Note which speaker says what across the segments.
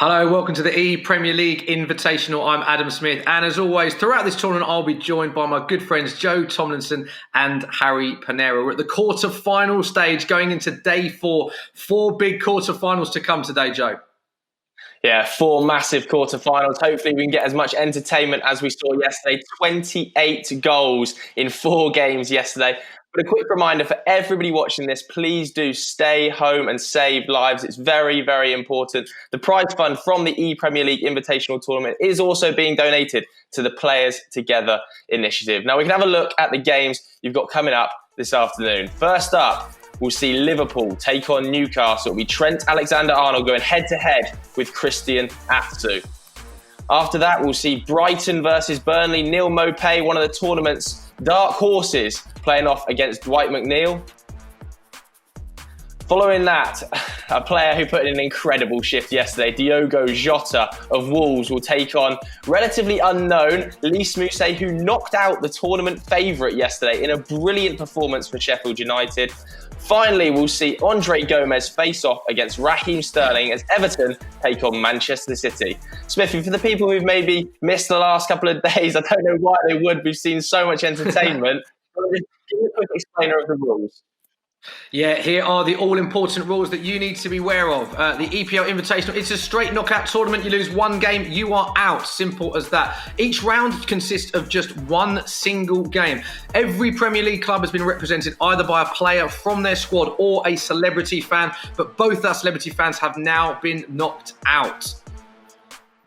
Speaker 1: Hello, welcome to the Premier League Invitational. I'm Adam Smith, and as always, throughout this tournament, I'll be joined by my good friends Joe Tomlinson and Harry Panera. We're at the quarter-final stage, going into day four. Four big quarter-finals to come today, Joe.
Speaker 2: Yeah, four massive quarterfinals. Hopefully we can get as much entertainment as we saw yesterday. 28 goals in 4 games yesterday. But a quick reminder for everybody watching this, please do stay home and save lives. It's very, very important. The prize fund from the Premier League Invitational Tournament is also being donated to the Players Together initiative. Now we can have a look at the games you've got coming up this afternoon. First up, we'll see Liverpool take on Newcastle. It'll be Trent Alexander-Arnold going head-to-head with Christian Atsu. After that, we'll see Brighton versus Burnley. Neil Maupay, one of the tournament's dark horses, playing off against Dwight McNeil. Following that, a player who put in an incredible shift yesterday, Diogo Jota of Wolves, will take on relatively unknown Lys Mousset, who knocked out the tournament favourite yesterday in a brilliant performance for Sheffield United. Finally, we'll see Andre Gomez face off against Raheem Sterling as Everton take on Manchester City. Smithy, for the people who've maybe missed the last couple of days, I don't know why they would. We've seen so much entertainment. Just give me a quick explainer of the rules.
Speaker 1: Yeah, here are the all-important rules that you need to be aware of. The EPL Invitational, it's a straight knockout tournament. You lose one game, you are out. Simple as that. Each round consists of just one single game. Every Premier League club has been represented either by a player from their squad or a celebrity fan, but both our celebrity fans have now been knocked out.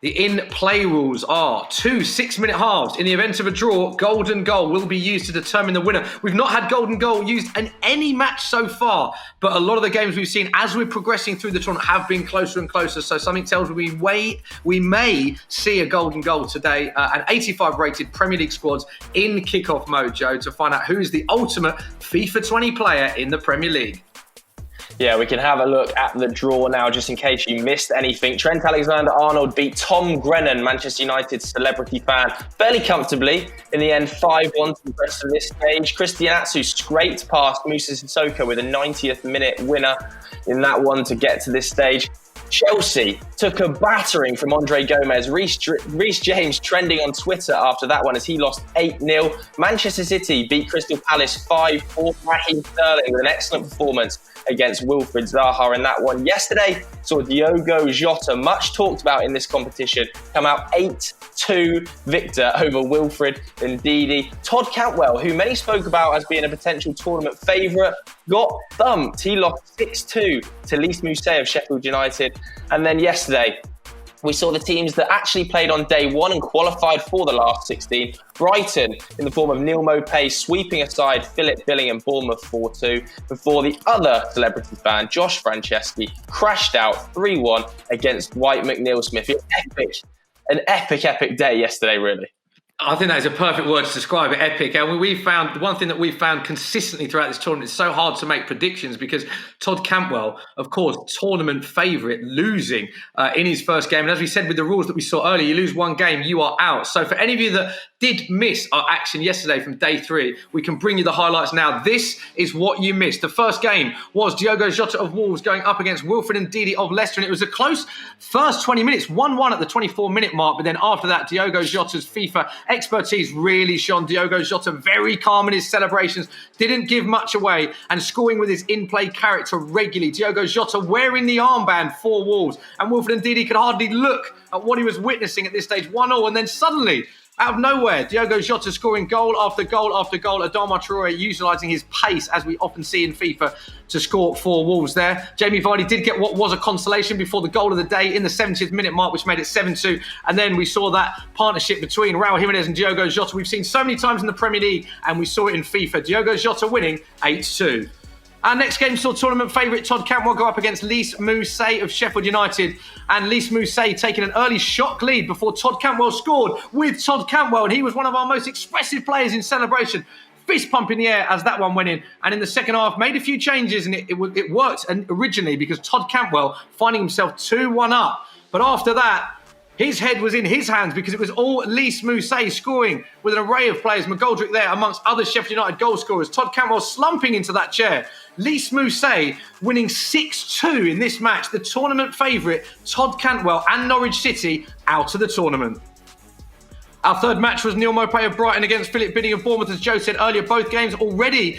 Speaker 1: The in-play rules are 2 6-minute halves. In the event of a draw, golden goal will be used to determine the winner. We've not had golden goal used in any match so far, but a lot of the games we've seen as we're progressing through the tournament have been closer and closer. So something tells me we may see a golden goal today. An 85 rated Premier League squads in kickoff mode, Joe, to find out who is the ultimate FIFA 20 player in the Premier League.
Speaker 2: Yeah, we can have a look at the draw now, just in case you missed anything. Trent Alexander-Arnold beat Tom Grennan, Manchester United's celebrity fan, fairly comfortably. In the end, 5-1 to the rest of this stage. Christian Atsu scraped past Moussa Sissoko with a 90th minute winner in that one to get to this stage. Chelsea took a battering from Andre Gomez. Reece James trending on Twitter after that one as he lost 8-0. Manchester City beat Crystal Palace 5-4. Raheem Sterling with an excellent performance against Wilfried Zaha in that one. Yesterday saw Diogo Jota, much talked about in this competition, come out 8-2 victor over Wilfried Ndidi. Todd Cantwell, who many spoke about as being a potential tournament favourite, got thumped. He lost 6-2 to Lys Mousset of Sheffield United. And then yesterday, we saw the teams that actually played on day one and qualified for the last 16. Brighton, in the form of Neil Maupay, sweeping aside Philip Billing and Bournemouth 4-2, before the other celebrity fan, Josh Franceschi, crashed out 3-1 against Dwight McNeil Smith. An epic day yesterday, really.
Speaker 1: I think that is a perfect word to describe it, epic. And we found one thing that we've found consistently throughout this tournament, it's so hard to make predictions because Todd Cantwell, of course, tournament favourite, losing in his first game. And as we said with the rules that we saw earlier, you lose one game, you are out. So for any of you that did miss our action yesterday from day 3, we can bring you the highlights now. This is what you missed. The first game was Diogo Jota of Wolves going up against Wilfried Ndidi of Leicester. And it was a close first 20 minutes, 1-1 at the 24-minute mark. But then after that, Diogo Jota's FIFA expertise really shone. Diogo Jota very calm in his celebrations, didn't give much away and scoring with his in-play character regularly. Diogo Jota wearing the armband for Wolves, and Wilfried Ndidi could hardly look at what he was witnessing at this stage. 1-0, and then suddenly, out of nowhere, Diogo Jota scoring goal after goal after goal. Adama Traore utilising his pace, as we often see in FIFA, to score for Wolves there. Jamie Vardy did get what was a consolation before the goal of the day in the 70th minute mark, which made it 7-2. And then we saw that partnership between Raul Jimenez and Diogo Jota we've seen so many times in the Premier League, and we saw it in FIFA. Diogo Jota winning 8-2. Our next game saw tournament favourite Todd Cantwell go up against Lys Mousset of Sheffield United. And Lys Mousset taking an early shock lead before Todd Cantwell scored with Todd Cantwell. And he was one of our most expressive players in celebration. Fist pump in the air as that one went in. And in the second half, made a few changes. And it worked originally because Todd Cantwell finding himself 2-1 up. But after that, his head was in his hands because it was all Lys Mousset scoring with an array of players. McGoldrick there amongst other Sheffield United goal scorers. Todd Cantwell slumping into that chair. Lys Mousset winning 6-2 in this match. The tournament favourite, Todd Cantwell and Norwich City, out of the tournament. Our third match was Neal Maupay of Brighton against Philip Billing of Bournemouth. As Joe said earlier, both players already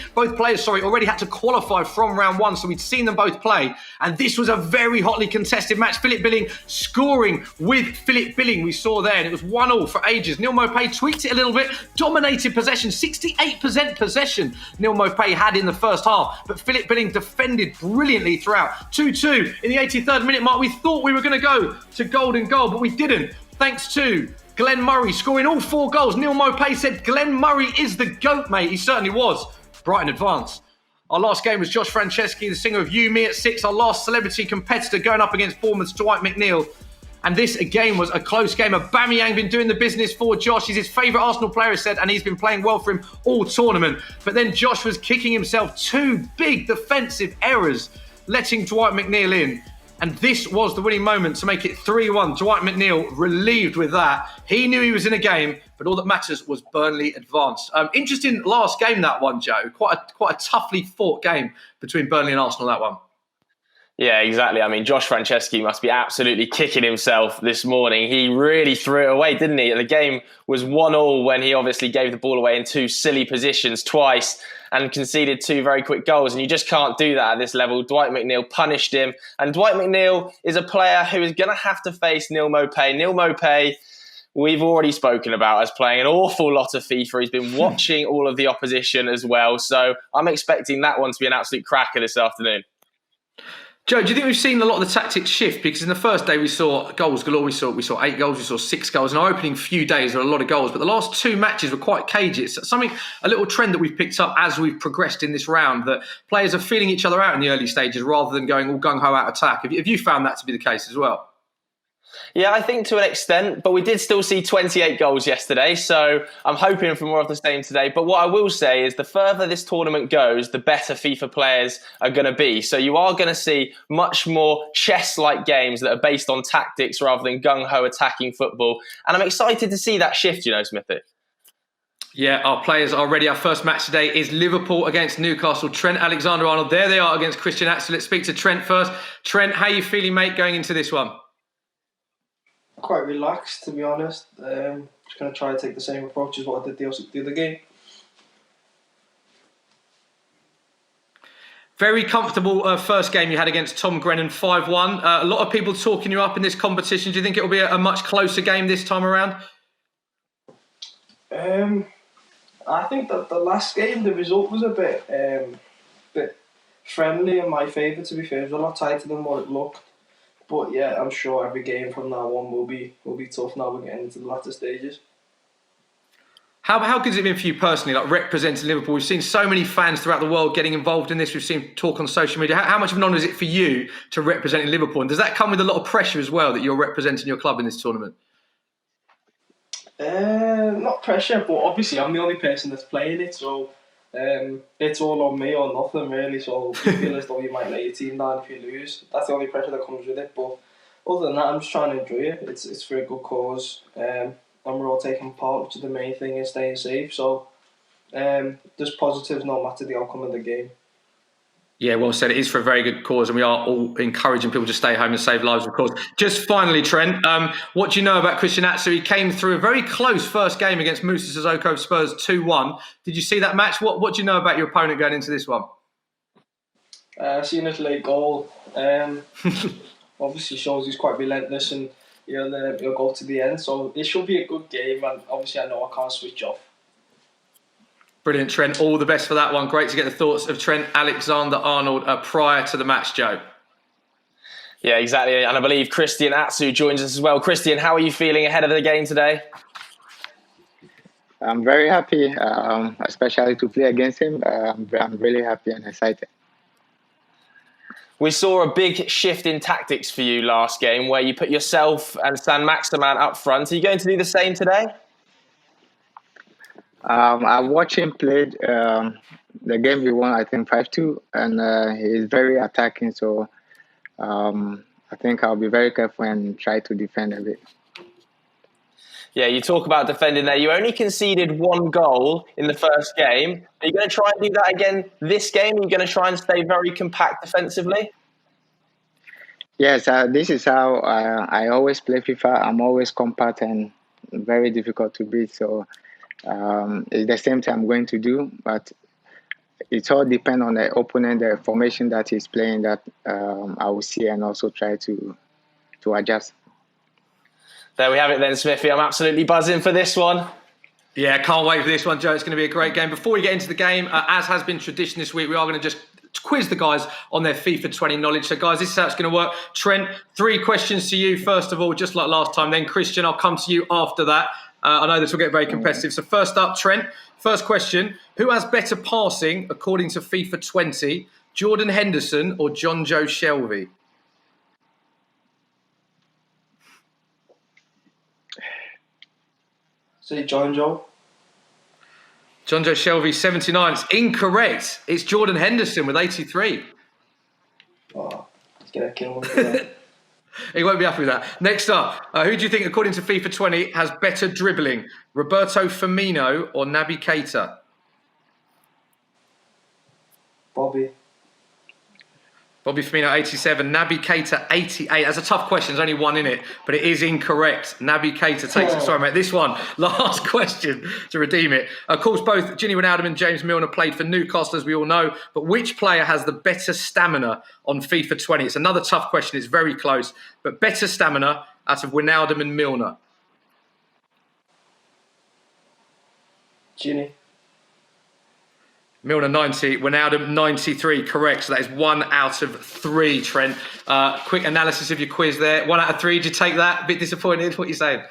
Speaker 1: had to qualify from round one, so we'd seen them both play. And this was a very hotly contested match. Philip Billing scoring with Philip Billing, we saw there, and it was 1-1 for ages. Neal Maupay tweaked it a little bit, dominated possession, 68% possession Neal Maupay had in the first half, but Philip Billing defended brilliantly throughout. 2-2 in the 83rd minute mark. We thought we were going to go to golden goal, but we didn't, thanks to Glenn Murray scoring all 4 goals. Neal Maupay said Glenn Murray is the GOAT, mate. He certainly was. Brighton advance. Our last game was Josh Franceschi, the singer of You, Me at 6, our last celebrity competitor going up against Bournemouth's Dwight McNeil. And this, again, was a close game. Aubameyang been doing the business for Josh. He's his favourite Arsenal player, he said, and he's been playing well for him all tournament. But then Josh was kicking himself 2 big defensive errors, letting Dwight McNeil in. And this was the winning moment to make it 3-1. Dwight McNeil relieved with that. He knew he was in a game, but all that matters was Burnley advanced. Interesting last game, that one, Joe. Quite a toughly fought game between Burnley and Arsenal, that one.
Speaker 2: Yeah, exactly. I mean, Josh Franceschi must be absolutely kicking himself this morning. He really threw it away, didn't he? The game was 1-1 when he obviously gave the ball away in 2 silly positions twice and conceded 2 very quick goals. And you just can't do that at this level. Dwight McNeil punished him. And Dwight McNeil is a player who is going to have to face Neal Maupay. Neal Maupay, we've already spoken about as playing an awful lot of FIFA. He's been watching all of the opposition as well. So I'm expecting that one to be an absolute cracker this afternoon.
Speaker 1: Joe, do you think we've seen a lot of the tactics shift? Because in the first day we saw goals galore. We saw 8 goals, we saw 6 goals. In our opening few days there were a lot of goals, but the last 2 matches were quite cagey. It's a little trend that we've picked up as we've progressed in this round, that players are feeling each other out in the early stages rather than going all gung-ho out attack. Have you found that to be the case as well?
Speaker 2: Yeah, I think to an extent, but we did still see 28 goals yesterday, so I'm hoping for more of the same today. But what I will say is the further this tournament goes, the better FIFA players are going to be. So you are going to see much more chess-like games that are based on tactics rather than gung-ho attacking football. And I'm excited to see that shift, Smithy.
Speaker 1: Yeah, our players are ready. Our first match today is Liverpool against Newcastle. Trent Alexander-Arnold, there they are against Christian Atsu. Let's speak to Trent first. Trent, how are you feeling, mate, going into this one?
Speaker 3: Quite relaxed, to be honest. Just going to try to take the same approach as what I did the other game.
Speaker 1: Very comfortable first game you had against Tom Grennan, 5-1. A lot of people talking you up in this competition. Do you think it will be a much closer game this time around?
Speaker 3: I think that the last game, the result was a bit friendly in my favour, to be fair. It was a lot tighter than what it looked. But yeah, I'm sure every game from now on will be tough now we're getting into the latter stages.
Speaker 1: How good has it been for you personally, like representing Liverpool? We've seen so many fans throughout the world getting involved in this. We've seen talk on social media. How much of an honour is it for you to represent Liverpool? And does that come with a lot of pressure as well, that you're representing your club in this tournament?
Speaker 3: Not pressure, but obviously I'm the only person that's playing it, so it's all on me or nothing really. So you feel as though you might let your team down if you lose. That's the only pressure that comes with it. But other than that, I'm just trying to enjoy it. It's for a good cause, and we're all taking part, which is the main thing, is staying safe. So there's positives no matter the outcome of the game.
Speaker 1: Yeah, well said. It is for a very good cause, and we are all encouraging people to stay home and save lives, of course. Just finally, Trent, what do you know about Christian Atsu? He came through a very close first game against Moussa Sissoko of Spurs, 2-1. Did you see that match? What do you know about your opponent going into this one?
Speaker 3: Seen his late goal. Obviously shows he's quite relentless, and he'll go to the end. So it should be a good game, and obviously I know I can't switch off.
Speaker 1: Brilliant, Trent. All the best for that one. Great to get the thoughts of Trent Alexander-Arnold prior to the match, Joe.
Speaker 2: Yeah, exactly. And I believe Christian Atsu joins us as well. Christian, how are you feeling ahead of the game today?
Speaker 4: I'm very happy, especially to play against him. I'm really happy and excited.
Speaker 2: We saw a big shift in tactics for you last game, where you put yourself and Saint-Maximin up front. Are you going to do the same today?
Speaker 4: I watched him play the game we won, I think 5-2, and he's very attacking. So I think I'll be very careful and try to defend a bit.
Speaker 2: Yeah, you talk about defending there. You only conceded 1 goal in the first game. Are you going to try and do that again this game? Are you going to try and stay very compact defensively?
Speaker 4: Yes, this is how I always play FIFA. I'm always compact and very difficult to beat. So it's the same thing I'm going to do, but it all depends on the opponent, the formation that he's playing, that I will see and also try to adjust.
Speaker 2: There we have it then, Smithy. I'm absolutely buzzing for this one.
Speaker 1: Yeah, can't wait for this one, Joe. It's going to be a great game. Before we get into the game, as has been tradition this week, we are going to just quiz the guys on their FIFA 20 knowledge. So, guys, this is how it's going to work. Trent, 3 questions to you, first of all, just like last time. Then, Christian, I'll come to you after that. I know this will get very competitive. So, first up, Trent, first question. Who has better passing, according to FIFA 20, Jordan Henderson or John Joe Shelvey?
Speaker 3: Say John Joe.
Speaker 1: John Joe Shelvey, 79. It's incorrect. It's Jordan Henderson with 83.
Speaker 3: Oh, he's going to kill me.
Speaker 1: He won't be happy with that. Next up, who do you think, according to FIFA 20, has better dribbling? Roberto Firmino or Naby Keita? Bobby Firmino, 87. Naby Keita, 88. That's a tough question. There's only one in it, but it is incorrect. Naby Keita takes it. Sorry, mate. This one, last question to redeem it. Of course, both Gini Wijnaldum and James Milner played for Newcastle, as we all know. But which player has the better stamina on FIFA 20? It's another tough question. It's very close. But better stamina out of Wijnaldum and Milner.
Speaker 3: Gini.
Speaker 1: Milner 90, Wijnaldum 93, correct. So that is 1 out of 3, Trent. Quick analysis of your quiz there. 1 out of 3, did you take that? A bit disappointed, what are you saying?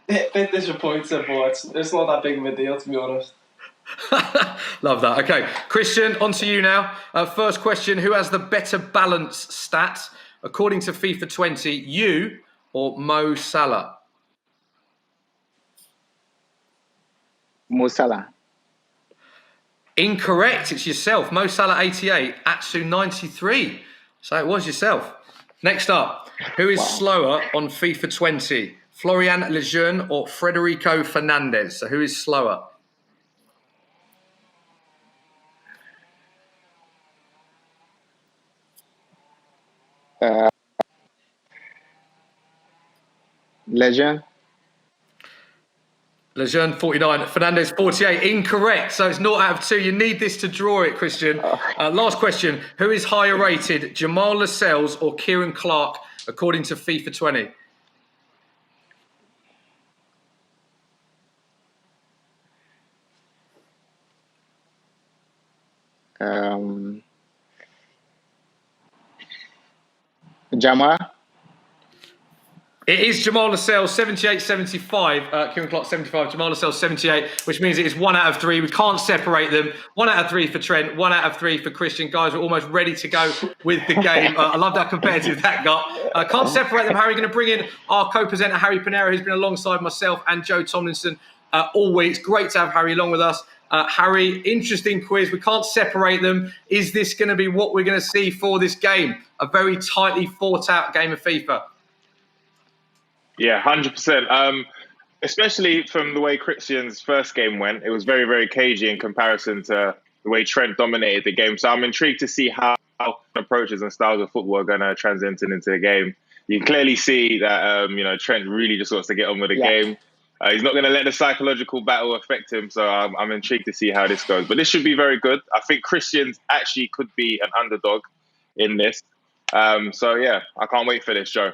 Speaker 3: A bit disappointed, but it's not that big of a deal, to be honest.
Speaker 1: Love that. Okay, Christian, on to you now. First question, who has the better balance stats? According to FIFA 20, you or Mo Salah?
Speaker 4: Mo Salah.
Speaker 1: Incorrect. It's yourself. Mo Salah 88, Atsu 93. So it was yourself. Next up, who is slower on FIFA 20? Florian Lejeune or Federico Fernandez? So who is slower?
Speaker 4: Lejeune.
Speaker 1: Lejeune 49, Fernandez 48. Incorrect. So it's 0 out of 2. You need this to draw it, Christian. Last question. Who is higher rated, Jamal Lascelles or Kieran Clark, according to FIFA 20?
Speaker 4: Jamal.
Speaker 1: It is Jamal Lascelles, 78-75. Kieran Clark, 75. Jamal Lascelles, 78, which means it is 1 out of 3. We can't separate them. 1 out of 3 for Trent, 1 out of 3 for Christian. Guys, we're almost ready to go with the game. I love how competitive that got. Can't separate them, Harry. Going to bring in our co-presenter, Harry Panera, who's been alongside myself and Joe Tomlinson all week. It's great to have Harry along with us. Harry, interesting quiz. We can't separate them. Is this going to be what we're going to see for this game? A very tightly fought out game of FIFA.
Speaker 5: Yeah, 100%. Especially from the way Christian's first game went, it was very, very cagey in comparison to the way Trent dominated the game. So I'm intrigued to see how approaches and styles of football are going to translate into the game. You can clearly see that Trent really just wants to get on with the game. He's not going to let the psychological battle affect him. So I'm intrigued to see how this goes. But this should be very good. I think Christian actually could be an underdog in this. So yeah, I can't wait for this, Joe.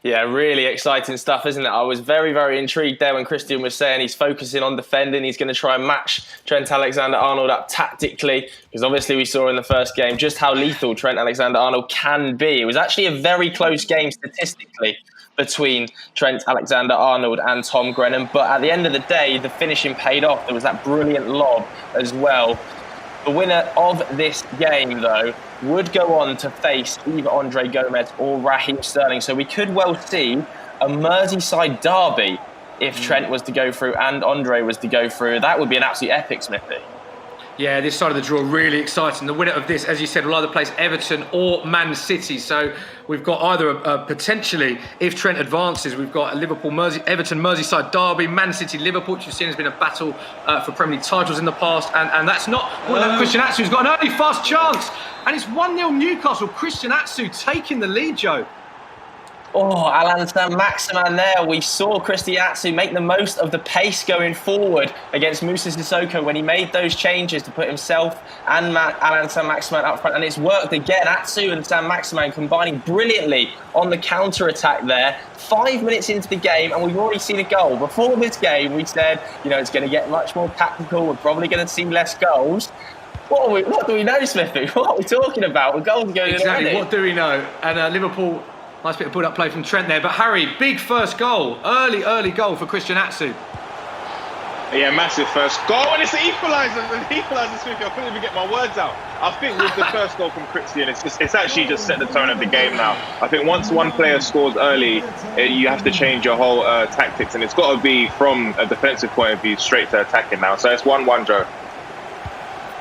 Speaker 2: Yeah, really exciting stuff, isn't it? I was very, very intrigued there when Christian was saying he's focusing on defending. He's going to try and match Trent Alexander-Arnold up tactically, because obviously we saw in the first game just how lethal Trent Alexander-Arnold can be. It was actually a very close game statistically between Trent Alexander-Arnold and Tom Grennan. But at the end of the day, the finishing paid off. There was that brilliant lob as well. The winner of this game, though, would go on to face either Andre Gomez or Raheem Sterling. So we could well see a Merseyside derby if Trent was to go through and Andre was to go through. That would be an absolute epic, Smithy.
Speaker 1: Yeah, this side of the draw really exciting. The winner of this, as you said, will either place Everton or Man City. So we've got either potentially, if Trent advances, we've got a Everton Merseyside derby, Man City Liverpool, which you've seen has been a battle for Premier League titles in the past, and that's not. Christian Atsu's got an early fast chance, and it's 1-0 Newcastle. Christian Atsu taking the lead, Joe.
Speaker 2: Oh, Alan Saint-Maximin there. We saw Christian Atsu make the most of the pace going forward against Moussa Sissoko when he made those changes to put himself and Alan Saint-Maximin up front. And it's worked again. Atsu and Saint-Maximin combining brilliantly on the counter-attack there. 5 minutes into the game and we've already seen a goal. Before this game, we said, it's going to get much more tactical. We're probably going to see less goals. What do we know, Smithy? What are we talking about? With goals going
Speaker 1: exactly,
Speaker 2: in already.
Speaker 1: What do we know? And Liverpool... Nice bit of build-up play from Trent there. But Harry, big first goal. Early goal for Christian Atsu.
Speaker 5: Yeah, massive first goal. And it's the equaliser. Smithy. I couldn't even get my words out. I think with the first goal from Christian, it's actually just set the tone of the game now. I think once one player scores early, you have to change your whole tactics. And it's got to be from a defensive point of view straight to attacking now. So it's 1-1, Joe.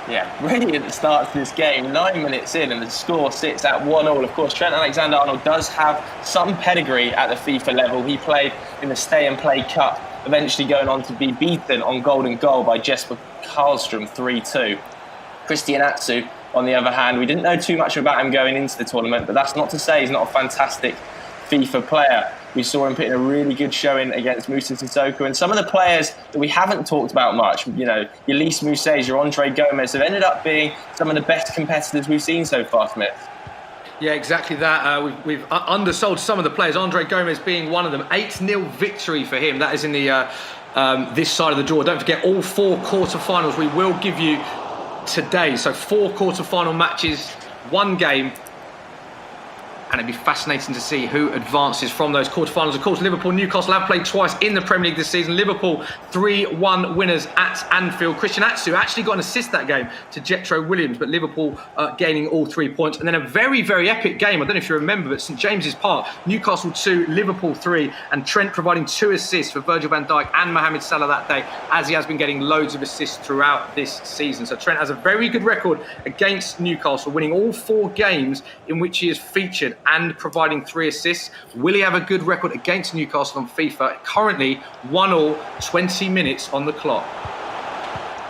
Speaker 2: Yeah, brilliant start to this game. 9 minutes in and the score sits at 1-1. Of course, Trent Alexander-Arnold does have some pedigree at the FIFA level. He played in the Stay and Play Cup, eventually going on to be beaten on golden goal by Jesper Karlstrom 3-2. Christian Atsu, on the other hand, we didn't know too much about him going into the tournament, but that's not to say he's not a fantastic FIFA player. We saw him put in a really good showing against Moussa Sissoko, and some of the players that we haven't talked about much, your Lys Mousset, your Andre Gomez, have ended up being some of the best competitors we've seen so far, Smith.
Speaker 1: Yeah, exactly that. We've undersold some of the players, Andre Gomez being one of them. 8-0 victory for him. That is in the this side of the draw. Don't forget, all 4 quarterfinals we will give you today. So 4 quarterfinal matches, 1 game. And it'd be fascinating to see who advances from those quarterfinals. Of course, Liverpool, Newcastle have played twice in the Premier League this season. Liverpool 3-1 winners at Anfield. Christian Atsu actually got an assist that game to Jetro Williams, but Liverpool gaining all 3 points. And then a very, very epic game. I don't know if you remember, but St James's Park, Newcastle 2, Liverpool 3, and Trent providing 2 assists for Virgil van Dijk and Mohamed Salah that day, as he has been getting loads of assists throughout this season. So Trent has a very good record against Newcastle, winning all 4 games in which he is featured and providing 3 assists. Will he have a good record against Newcastle on FIFA? Currently 1-1, 20 minutes on the clock.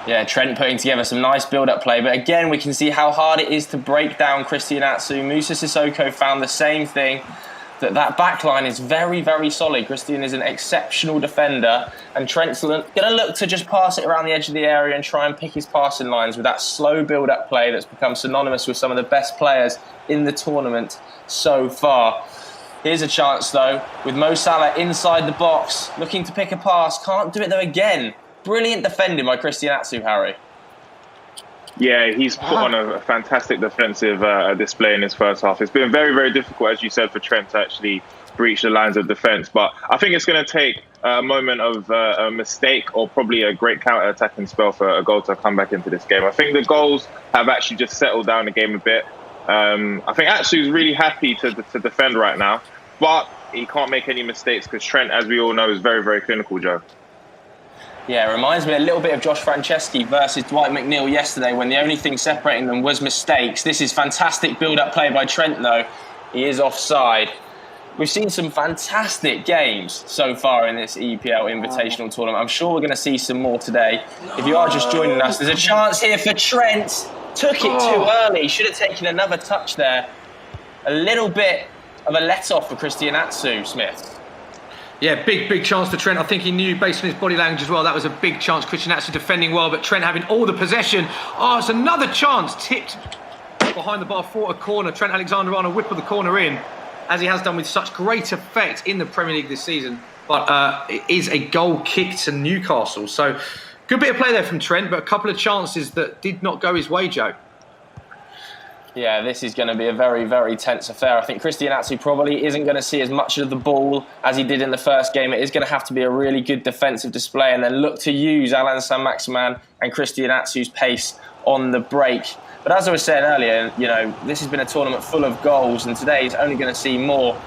Speaker 2: Yeah, Trent putting together some nice build-up play, but again we can see how hard it is to break down Christian Atsu. Moussa Sissoko found the same thing, that back line is very, very solid. Christian is an exceptional defender, and Trent's going to look to just pass it around the edge of the area and try and pick his passing lines with that slow build-up play that's become synonymous with some of the best players in the tournament so far. Here's a chance though, with Mo Salah inside the box, looking to pick a pass. Can't do it though again. Brilliant defending by Christian Atsu, Harry.
Speaker 5: Yeah, he's put on a fantastic defensive display in his first half. It's been very, very difficult, as you said, for Trent to actually breach the lines of defence. But I think it's going to take a moment of a mistake or probably a great counter-attacking spell for a goal to come back into this game. I think the goals have actually just settled down the game a bit. I think Atsu's really happy to defend right now, but he can't make any mistakes because Trent, as we all know, is very, very clinical, Joe.
Speaker 2: Yeah, it reminds me a little bit of Josh Franceschi versus Dwight McNeil yesterday when the only thing separating them was mistakes. This is fantastic build-up play by Trent, though. He is offside. We've seen some fantastic games so far in this EPL Invitational tournament. I'm sure we're going to see some more today. If you are just joining us, there's a chance here for Trent. Took it too early. Should have taken another touch there. A little bit of a let-off for Christian Atsu, Smith.
Speaker 1: Yeah, big chance for Trent. I think he knew, based on his body language as well, that was a big chance. Christian Atsu defending well, but Trent having all the possession. Oh, it's another chance. Tipped behind the bar for a corner. Trent Alexander-Arnold whip of the corner in, as he has done with such great effect in the Premier League this season. But it is a goal kick to Newcastle. So good bit of play there from Trent, but a couple of chances that did not go his way, Joe.
Speaker 2: Yeah, this is going to be a very, very tense affair. I think Christian Atsu probably isn't going to see as much of the ball as he did in the first game. It is going to have to be a really good defensive display and then look to use Alan Saint-Maximin and Christian Atsu's pace on the break. But as I was saying earlier, this has been a tournament full of goals, and today is only going to see more.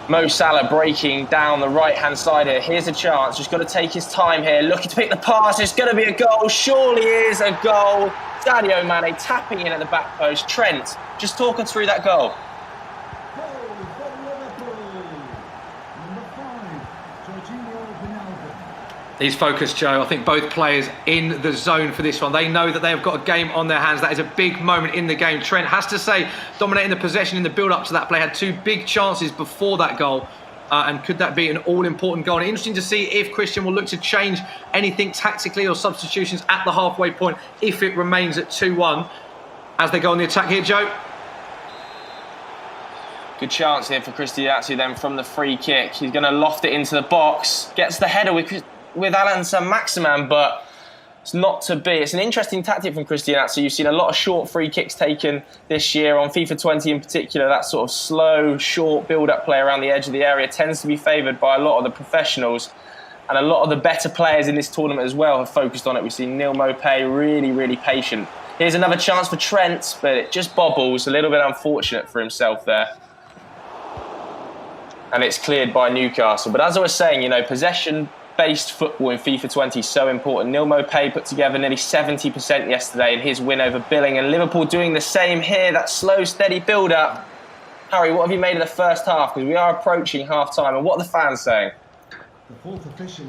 Speaker 2: Mo Salah breaking down the right-hand side here. Here's a chance. Just got to take his time here. Looking to pick the pass. It's going to be a goal. Surely is a goal. Sadio Mane tapping in at the back post. Trent, just talk us through that goal.
Speaker 1: He's focused, Joe. I think both players in the zone for this one. They know that they have got a game on their hands. That is a big moment in the game. Trent has to say, dominating the possession in the build-up to that play. Had 2 big chances before that goal. And could that be an all-important goal? And interesting to see if Christian will look to change anything tactically or substitutions at the halfway point if it remains at 2-1. As they go on the attack here, Joe.
Speaker 2: Good chance here for Christian Atsu then from the free kick. He's going to loft it into the box. Gets the header with Alan Saint-Maximin, but it's not to be. It's an interesting tactic from Christian Atsu. You've seen a lot of short free kicks taken this year on FIFA 20 in particular. That sort of slow, short build-up play around the edge of the area tends to be favoured by a lot of the professionals, and a lot of the better players in this tournament as well have focused on it. We've seen Neil Maupay really, really patient. Here's another chance for Trent, but it just bobbles. A little bit unfortunate for himself there. And it's cleared by Newcastle. But as I was saying, you know, possession-based football in FIFA 20 is so important. Neil Maupay put together nearly 70% yesterday in his win over Billing, and Liverpool doing the same here. That slow, steady build-up. Harry, what have you made of the first half? Because we are approaching half-time, and what are the fans saying?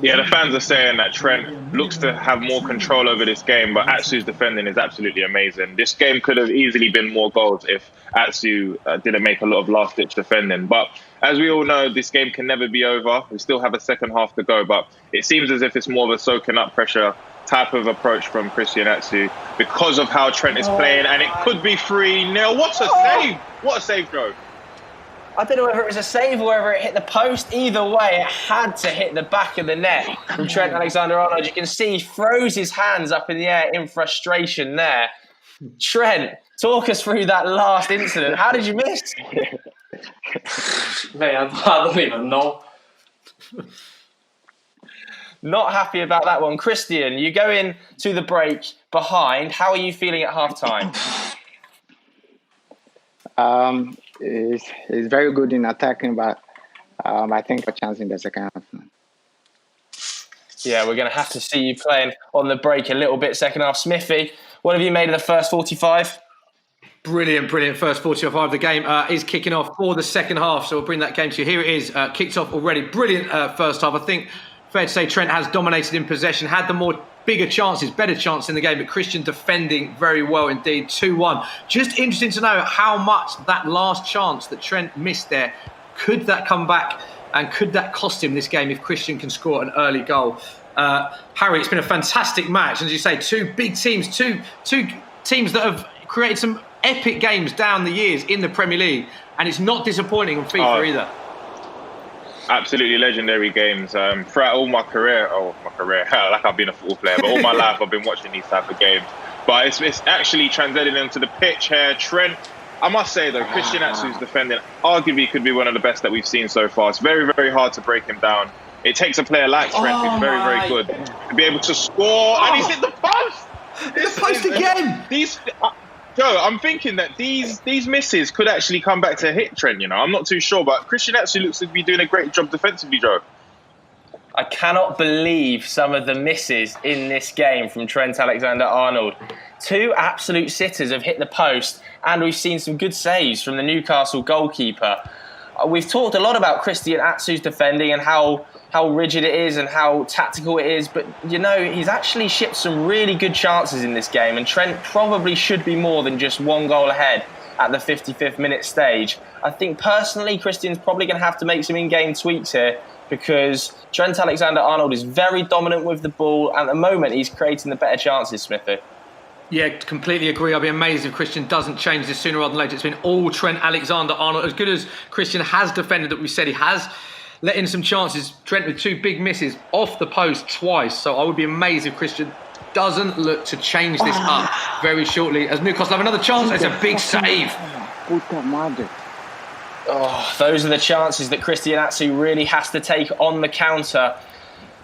Speaker 5: Yeah, the fans are saying that Trent looks to have more control over this game, but Atsu's defending is absolutely amazing. This game could have easily been more goals if Atsu didn't make a lot of last-ditch defending. But as we all know, this game can never be over. We still have a second half to go, but it seems as if it's more of a soaking up pressure type of approach from Christian Atsu because of how Trent is playing, and it could be 3-0. What a save! What a save, Joe!
Speaker 2: I don't know whether it was a save or whether it hit the post. Either way, it had to hit the back of the net from Trent Alexander-Arnold. You can see he throws his hands up in the air in frustration there. Trent, talk us through that last incident. How did you miss?
Speaker 3: Mate, I don't even know.
Speaker 2: Not happy about that one. Christian, you go in to the break behind. How are you feeling at half-time?
Speaker 4: He's very good in attacking, but I think a chance in the second half.
Speaker 2: Yeah, we're going to have to see you playing on the break a little bit second half. Smithy, what have you made of the first 45?
Speaker 1: Brilliant first 45. The game is kicking off for the second half, so we'll bring that game to you. Here it is, kicked off already. Brilliant first half. I think fair to say Trent has dominated in possession, had the more bigger chances, better chance in the game, but Christian defending very well indeed. 2-1. Just interesting to know how much that last chance that Trent missed there, could that come back and could that cost him this game if Christian can score an early goal? Harry, it's been a fantastic match. As you say, 2 big teams, two teams that have created some epic games down the years in the Premier League, and it's not disappointing on FIFA either.
Speaker 5: Absolutely legendary games. Throughout all my career, like I've been a football player, but all my life I've been watching these type of games. But it's actually translated into the pitch here. Trent, I must say though, Christian Atsu's defending arguably could be one of the best that we've seen so far. It's very, very hard to break him down. It takes a player like Trent who's very, very good to be able to score, and he's hit the post!
Speaker 1: The post again!
Speaker 5: Joe, I'm thinking that these misses could actually come back to hit Trent, you know. I'm not too sure, but Christian actually looks to be doing a great job defensively, Joe.
Speaker 2: I cannot believe some of the misses in this game from Trent Alexander-Arnold. 2 absolute sitters have hit the post, and we've seen some good saves from the Newcastle goalkeeper. We've talked a lot about Christian Atsu's defending and how rigid it is and how tactical it is, but you know, he's actually shipped some really good chances in this game, and Trent probably should be more than just 1 goal ahead at the 55th minute stage. I think personally Christian's probably going to have to make some in-game tweaks here, because Trent Alexander-Arnold is very dominant with the ball, and at the moment he's creating the better chances, Smithy.
Speaker 1: Yeah, completely agree. I'll be amazed if Christian doesn't change this sooner rather than later. It's been all Trent Alexander-Arnold. As good as Christian has defended, that we said he has let in some chances. Trent with 2 big misses off the post twice. So I would be amazed if Christian doesn't look to change this up very shortly. As Newcastle have another chance, it's a big save.
Speaker 2: Oh, those are the chances that Christian Atsu really has to take on the counter.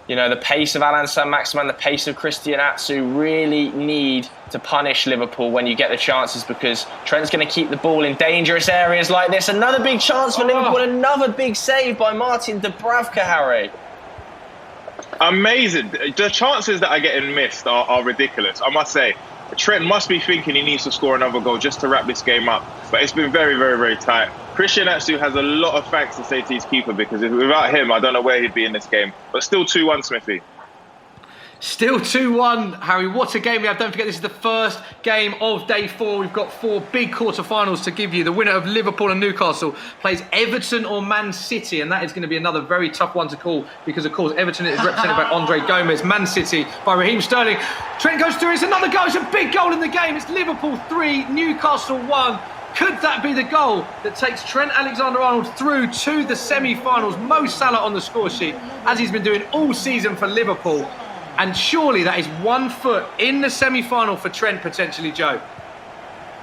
Speaker 2: You know, the pace of Alan Saint-Maximin, the pace of Christian Atsu really need to punish Liverpool when you get the chances, because Trent's going to keep the ball in dangerous areas like this. Another big chance for Liverpool, another big save by Martin Dubravka, Harry.
Speaker 5: Amazing. The chances that are getting missed are ridiculous, I must say. Trent must be thinking he needs to score another goal just to wrap this game up. But it's been very, very, very tight. Christian Atsu has a lot of thanks to say to his keeper, because without him, I don't know where he'd be in this game. But still 2-1, Smithy.
Speaker 1: Still 2-1, Harry. What a game we have. Don't forget, this is the first game of day 4. We've got 4 big quarterfinals to give you. The winner of Liverpool and Newcastle plays Everton or Man City, and that is going to be another very tough one to call, because, of course, Everton is represented by Andre Gomez, Man City by Raheem Sterling. Trent goes through. It's another goal. It's a big goal in the game. It's Liverpool 3, Newcastle 1. Could that be the goal that takes Trent Alexander-Arnold through to the semi-finals? Mo Salah on the score sheet, as he's been doing all season for Liverpool. And surely that is 1 foot in the semi-final for Trent, potentially, Joe.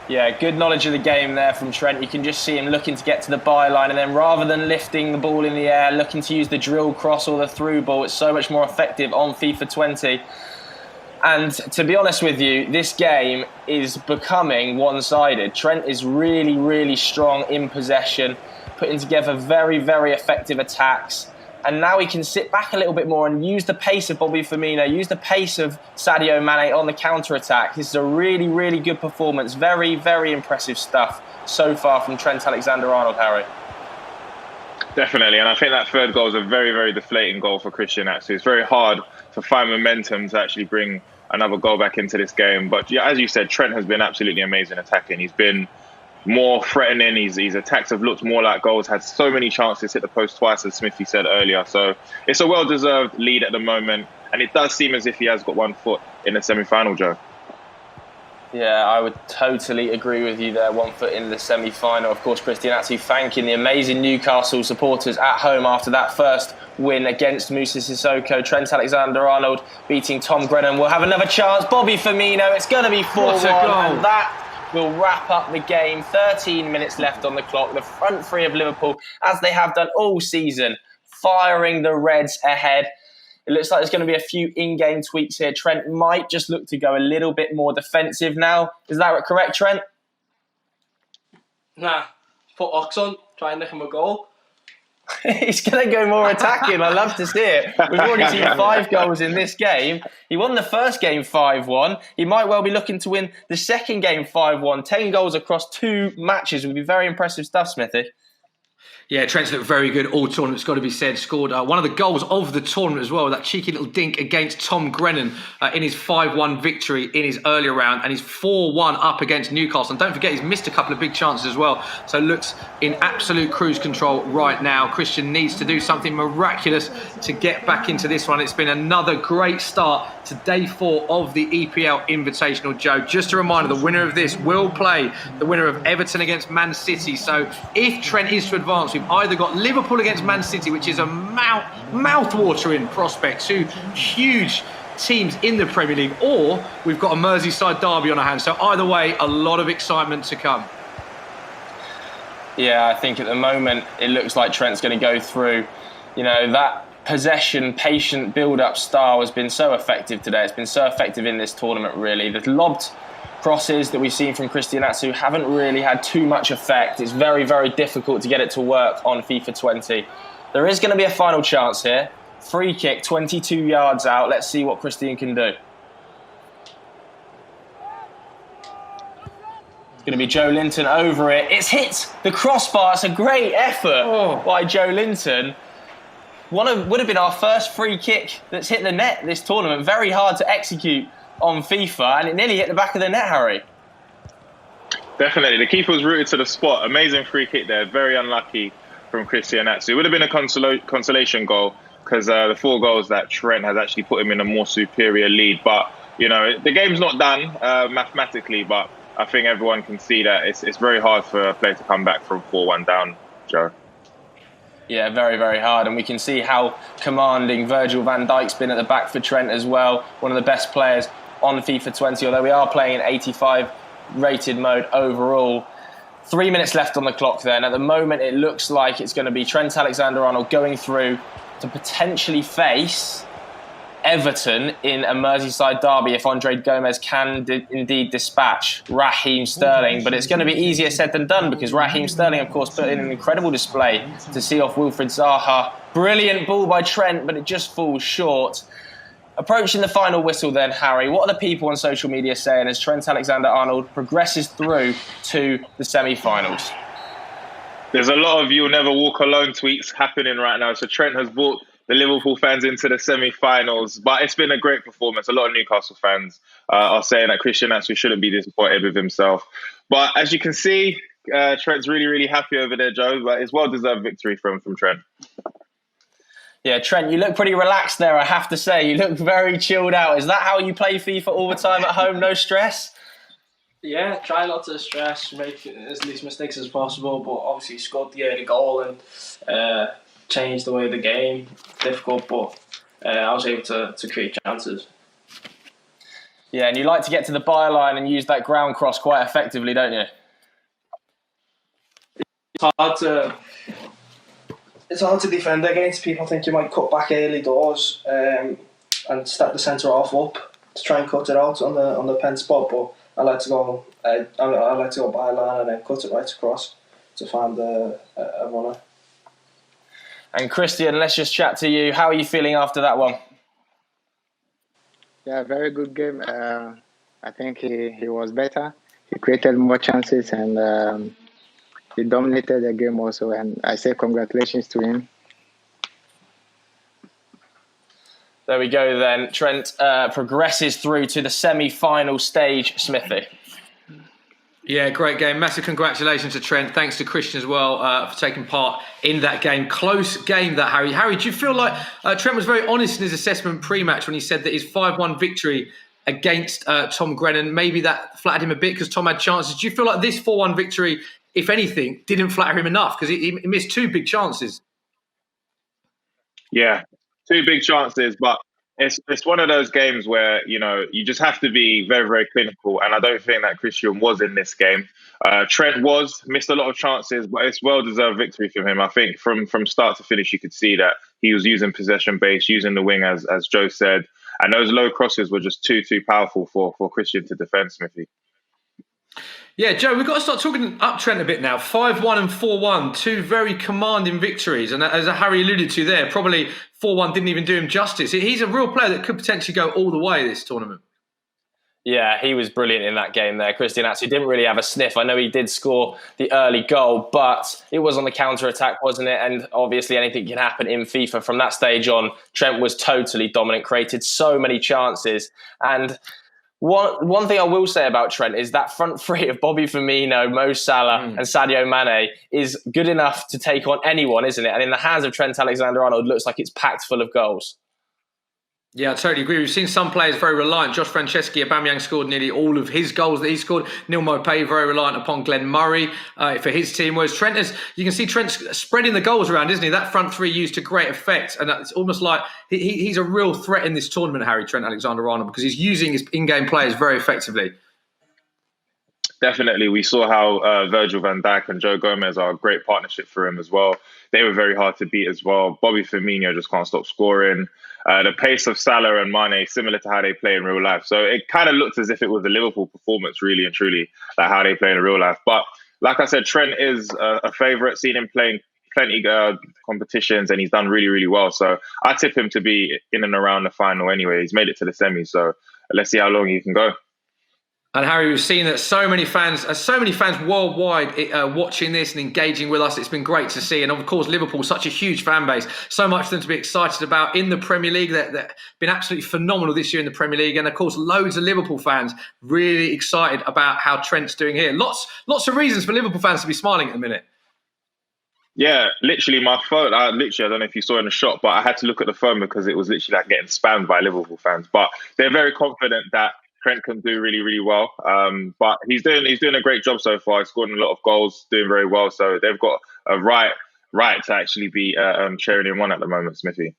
Speaker 2: Yeah, good knowledge of the game there from Trent. You can just see him looking to get to the byline, and then rather than lifting the ball in the air, looking to use the drill cross or the through ball, it's so much more effective on FIFA 20. And to be honest with you, this game is becoming one-sided. Trent is really, really strong in possession, putting together very, very effective attacks. And now he can sit back a little bit more and use the pace of Bobby Firmino, use the pace of Sadio Mane on the counter-attack. This is a really, really good performance. Very, very impressive stuff so far from Trent Alexander-Arnold, Harry.
Speaker 5: Definitely, and I think that third goal is a very, very deflating goal for Christian Atsu. It's very hard to find momentum to actually bring another goal back into this game. But yeah, as you said, Trent has been absolutely amazing attacking. He's been more threatening. His attacks have looked more like goals. Had so many chances, hit the post twice, as Smithy said earlier. So it's a well-deserved lead at the moment, and it does seem as if he has got 1 foot in the semi-final, Joe.
Speaker 2: Yeah, I would totally agree with you there. 1 foot in the semi-final. Of course, Christian Atsu thanking the amazing Newcastle supporters at home after that first win against Moussa Sissoko. Trent Alexander-Arnold beating Tom Grennan. We'll have another chance. Bobby Firmino. It's going to be 4-1, and that will wrap up the game. 13 minutes left on the clock. The front three of Liverpool, as they have done all season, firing the Reds ahead. It looks like there's going to be a few in-game tweaks here. Trent might just look to go a little bit more defensive now. Is that correct, Trent?
Speaker 3: Nah, put Ox on, try and nick him a goal.
Speaker 2: He's going to go more attacking. I love to see it. We've already seen 5 goals in this game. He won the first game 5-1. He might well be looking to win the second game 5-1. 10 goals across 2 matches would be very impressive stuff, Smithy.
Speaker 1: Yeah, Trent's looked very good all tournament, it's got to be said. Scored one of the goals of the tournament as well, that cheeky little dink against Tom Grennan in his 5-1 victory in his earlier round, and he's 4-1 up against Newcastle. And don't forget, he's missed a couple of big chances as well, so looks in absolute cruise control right now. Christian needs to do something miraculous to get back into this one. It's been another great start to day 4 of the EPL Invitational, Joe. Just a reminder, the winner of this will play the winner of Everton against Man City. So if Trent is to advance, we've either got Liverpool against Man City, which is a mouth-watering prospect, 2 huge teams in the Premier League, or we've got a Merseyside derby on our hands. So either way, a lot of excitement to come.
Speaker 2: Yeah, I think at the moment it looks like Trent's going to go through. You know, that possession, patient build-up style has been so effective today. It's been so effective in this tournament, really. The lobbed crosses that we've seen from Christian Atsu haven't really had too much effect. It's very, very difficult to get it to work on FIFA 20. There is going to be a final chance here. Free kick, 22 yards out. Let's see what Christian can do. It's going to be Joe Linton over it. It's hit the crossbar. It's a great effort by Joe Linton. Would have been our first free kick that's hit the net this tournament. Very hard to execute on FIFA, and it nearly hit the back of the net, Harry.
Speaker 5: Definitely. The keeper was rooted to the spot. Amazing free kick there. Very unlucky from Christian Atsu. It would have been a consolation goal, because the 4 goals that Trent has actually put him in a more superior lead. But, you know, the game's not done mathematically, but I think everyone can see that it's very hard for a player to come back from 4-1 down, Joe.
Speaker 2: Yeah, very, very hard. And we can see how commanding Virgil van Dijk's been at the back for Trent as well. One of the best players on FIFA 20, although we are playing in 85 rated mode overall. 3 minutes left on the clock then. At the moment, it looks like it's going to be Trent Alexander-Arnold going through to potentially face Everton in a Merseyside derby if Andre Gomez can indeed dispatch Raheem Sterling. But it's going to be easier said than done because Raheem Sterling, of course, put in an incredible display to see off Wilfried Zaha. Brilliant ball by Trent, but it just falls short. Approaching the final whistle then, Harry, what are the people on social media saying as Trent Alexander-Arnold progresses through to the semi-finals?
Speaker 5: There's a lot of "you'll never walk alone" tweets happening right now. So Trent has brought the Liverpool fans into the semi-finals, but it's been a great performance. A lot of Newcastle fans are saying that Christian Atsu shouldn't be disappointed with himself. But as you can see, Trent's really, really happy over there, Joe. But it's well-deserved victory from Trent.
Speaker 2: Yeah, Trent, you look pretty relaxed there, I have to say. You look very chilled out. Is that how you play FIFA all the time at home? No stress?
Speaker 3: Yeah, try not to stress, make as least mistakes as possible, but obviously scored the early goal and changed the way of the game. Difficult, but I was able to create chances.
Speaker 2: Yeah, and you like to get to the byline and use that ground cross quite effectively, don't you?
Speaker 3: It's hard to defend against. People think you might cut back early doors and start the centre half up to try and cut it out on the pen spot, but I like to go. I like to go byline and then cut it right across to find a runner.
Speaker 2: And Christian, let's just chat to you. How are you feeling after that one?
Speaker 4: Yeah, very good game. I think he was better. He created more chances and he dominated the game also. And I say congratulations to him.
Speaker 2: There we go then. Trent progresses through to the semi-final stage, Smithy.
Speaker 1: Yeah, great game. Massive congratulations to Trent. Thanks to Christian as well for taking part in that game. Close game, that, Harry. Harry, do you feel like Trent was very honest in his assessment pre-match when he said that his 5-1 victory against Tom Grennan, maybe that flattered him a bit because Tom had chances? Do you feel like this 4-1 victory, if anything, didn't flatter him enough because he missed 2 big chances?
Speaker 5: Yeah, 2 big chances, but it's one of those games where, you know, you just have to be very, very clinical. And I don't think that Christian was in this game. Trent missed a lot of chances, but it's well-deserved victory from him. I think from start to finish, you could see that he was using possession base, using the wing, as Joe said. And those low crosses were just too powerful for Christian to defend, Smithy.
Speaker 1: Yeah, Joe, we've got to start talking up Trent a bit now. 5-1 and 4-1, 2 very commanding victories. And as Harry alluded to there, probably 4-1 didn't even do him justice. He's a real player that could potentially go all the way this tournament.
Speaker 2: Yeah, he was brilliant in that game there. Christian Atsu didn't really have a sniff. I know he did score the early goal, but it was on the counter-attack, wasn't it? And obviously anything can happen in FIFA. From that stage on, Trent was totally dominant, created so many chances. And one thing I will say about Trent is that front three of Bobby Firmino, Mo Salah and Sadio Mane is good enough to take on anyone, isn't it? And in the hands of Trent Alexander-Arnold, looks like it's packed full of goals. Yeah,
Speaker 1: I totally agree. We've seen some players very reliant. Josh Franceschi, Aubameyang scored nearly all of his goals that he scored. Neil Maupay very reliant upon Glenn Murray for his team. Whereas Trent you can see Trent's spreading the goals around, isn't he? That front three used to great effect. And it's almost like he's a real threat in this tournament, Harry, Trent Alexander-Arnold, because he's using his in-game players very effectively.
Speaker 5: Definitely. We saw how Virgil van Dijk and Joe Gomez are a great partnership for him as well. They were very hard to beat as well. Bobby Firmino just can't stop scoring. The pace of Salah and Mane, similar to how they play in real life. So it kind of looked as if it was a Liverpool performance, really and truly, like how they play in real life. But like I said, Trent is a favourite. Seen him playing plenty competitions and he's done really, really well. So I tip him to be in and around the final anyway. He's made it to the semi. So let's see how long he can go.
Speaker 1: And Harry, we've seen that so many fans worldwide watching this and engaging with us. It's been great to see. And of course, Liverpool, such a huge fan base, so much for them to be excited about in the Premier League. They've been absolutely phenomenal this year in the Premier League. And of course, loads of Liverpool fans really excited about how Trent's doing here. Lots of reasons for Liverpool fans to be smiling at the minute.
Speaker 5: Yeah, literally my phone, I don't know if you saw in the shot, but I had to look at the phone because it was literally like getting spammed by Liverpool fans. But they're very confident that Trent can do really, really well. But he's doing a great job so far. He's scored a lot of goals, doing very well. So they've got a right to actually be cheering him on at the moment, Smithy.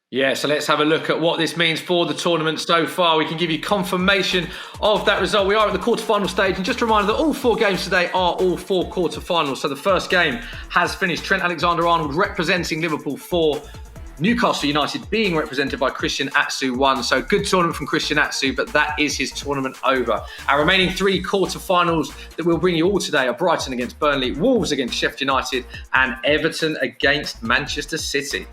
Speaker 1: Yeah, so let's have a look at what this means for the tournament so far. We can give you confirmation of that result. We are at the quarterfinal stage, and just a reminder that all 4 games today are all 4 quarterfinals. So the first game has finished. Trent Alexander-Arnold representing Liverpool for Newcastle United being represented by Christian Atsu won. So good tournament from Christian Atsu, but that is his tournament over. Our remaining 3 quarter-finals that we'll bring you all today are Brighton against Burnley, Wolves against Sheffield United, and Everton against Manchester City.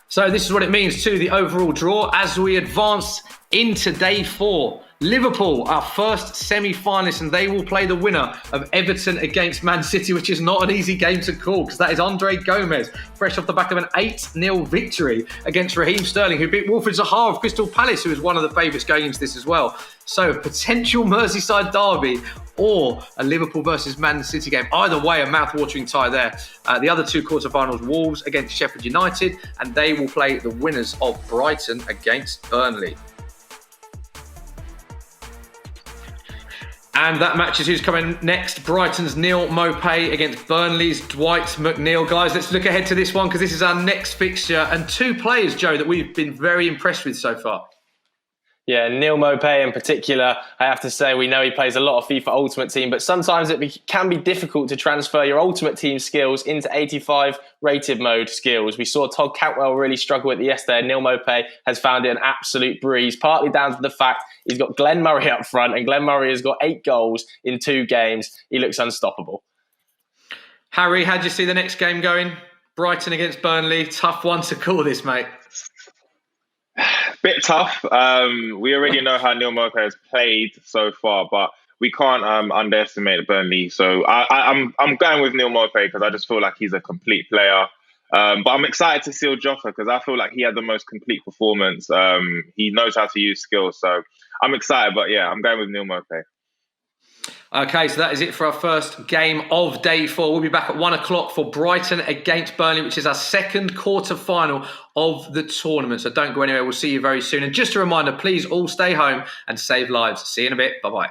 Speaker 1: So this is what it means to the overall draw as we advance into day 4. Liverpool, our first semi-finalist, and they will play the winner of Everton against Man City, which is not an easy game to call because that is Andre Gomez, fresh off the back of an 8-0 victory against Raheem Sterling, who beat Wilfred Zaha of Crystal Palace, who was one of the favourites going into this as well. So potential Merseyside derby or a Liverpool versus Man City game. Either way, a mouth-watering tie there. The other 2 quarterfinals, Wolves against Sheffield United, and they will play the winners of Brighton against Burnley. And that match is who's coming next. Brighton's Neil Maupay against Burnley's Dwight McNeil. Guys, let's look ahead to this one because this is our next fixture. And 2 players, Joe, that we've been very impressed with so far.
Speaker 2: Yeah, Neil Maupay in particular, I have to say, we know he plays a lot of FIFA Ultimate Team, but sometimes it can be difficult to transfer your Ultimate Team skills into 85 rated mode skills. We saw Todd Cantwell really struggle with it yesterday. Neil Maupay has found it an absolute breeze, partly down to the fact he's got Glenn Murray up front, and Glenn Murray has got 8 goals in 2 games. He looks unstoppable.
Speaker 1: Harry, how do you see the next game going? Brighton against Burnley. Tough one to call this, mate.
Speaker 5: Bit tough. We already know how Neil Maupay has played so far, but we can't underestimate Burnley. So I'm going with Neil Maupay because I just feel like he's a complete player. But I'm excited to see Jota because I feel like he had the most complete performance. He knows how to use skills, so I'm excited. But yeah, I'm going with Neil Maupay.
Speaker 1: Okay, so that is it for our first game of day 4. We'll be back at 1 o'clock for Brighton against Burnley, which is our second quarter-final of the tournament. So don't go anywhere. We'll see you very soon. And just a reminder, please all stay home and save lives. See you in a bit. Bye-bye.